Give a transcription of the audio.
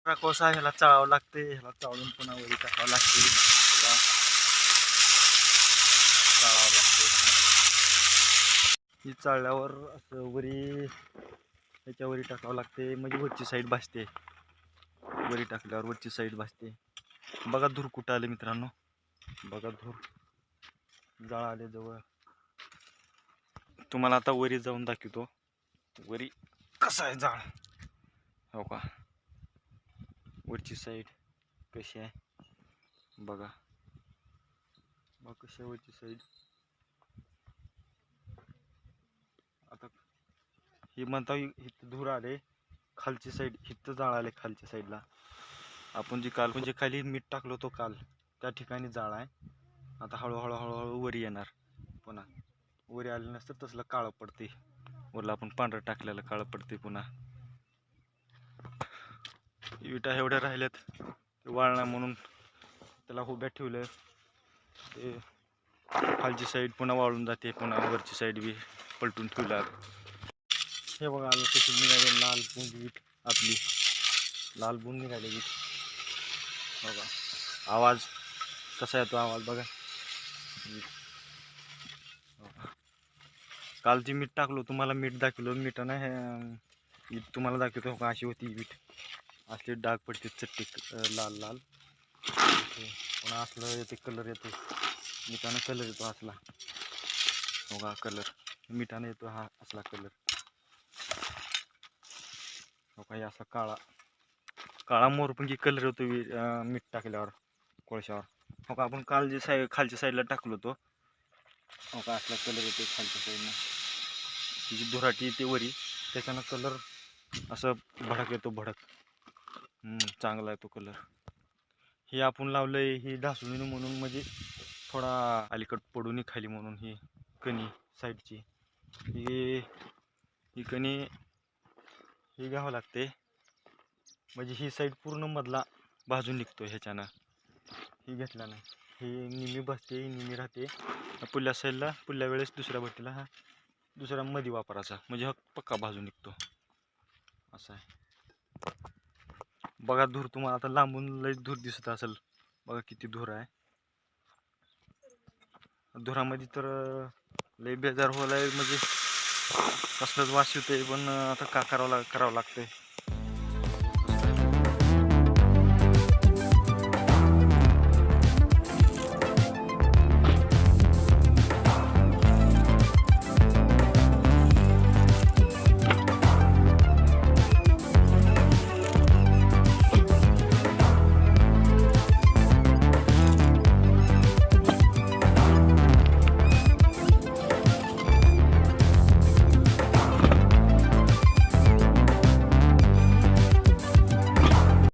कोसा ह्याला चाळावं लागते, ह्याला चाळून पुन्हा वरी टाकावं लागते, चाळावं लागते. ही चाळल्यावर असं वरी त्याच्या वरी टाकावं लागते, म्हणजे वरची साईड भाजते. वरी टाकल्यावर वरची साईड भाजते. बघा धूर कुठं आले मित्रांनो, बघा धूर जाळ आले जवळ. तुम्हाला आता वरी जाऊन दाखवतो वरी कसा आहे जाळ. हो का, वरची साईड कशी आहे बघा, बघा कशी आहे वरची साईड. आता ही म्हणता इथं धूर आले, खालची साईड इथं जाळ आले खालच्या साईडला. आपण जी काल म्हणजे खाली मीठ टाकलो तो काल त्या ठिकाणी जाळ आहे. आता हळूहळू हळूहळू वरी येणार, पुन्हा वरी आले नसतं तसलं काळं पडते, वरला आपण पांढरं टाकलेलं काळं पडते. पुन्हा विटा एवढ्या राहिल्यात ते वाळणार म्हणून त्याला उभ्या ठेवलं, ते खालची साईड पुन्हा वाळून जाते, पुन्हा वरची साईड बी पलटून ठेवणार. हे बघा आलं कशी निघाले लाल बुंद वीट, आपली लाल बुंद निघाले वीट. बघा आवाज कसा येतो, आवाज बघा. काल जी मीठ टाकलो तुम्हाला मीठ दाखवलं, मिठानं हे तुम्हाला दाखवतो का अशी होती वीट. असले डाग पडते चट्टी लाल लाल, पुन्हा असलं येते कलर येतो, मिठानं कलर येतो असला. बघा कलर मिठाने येतो हा असला कलर. हो काही असा काळा काळा मोरपंखी कलर होतो मीठ टाकल्यावर कोळशावर. हो का आपण काल जे खालच्या साईडला टाकलो तो, हो का असला कलर येतो खालच्या साईडनं. तिची धुराटी येते वरी, त्याच्यानं कलर असं भडक येतो, भडक. चांगला आहे तो कलर. हे आपण लावलंय ही ढासळून म्हणून, म्हणजे थोडा अलीकड पडून खाली म्हणून. ही कणी साईडची ही कणी ही घ्यावं लागते, म्हणजे ही साईड पूर्ण मधला भाजून निघतो ह्याच्यानं. ही घेतल्यानं ही निमी बसते, निमी राहते. पुढल्या साईडला पुढल्या वेळेस दुसऱ्या भट्टीला हा दुसरा मध्ये वापरायचा, म्हणजे हा पक्का भाजून निघतो. असं आहे. बघा धूर तुम्हाला आता लांबून लय धूर दिसत असेल, बघा किती धूर आहे. धुरामध्ये तर लय बेजार होलाय, म्हणजे कसलंच वास येतोय, पण आता का करावं लागतंय.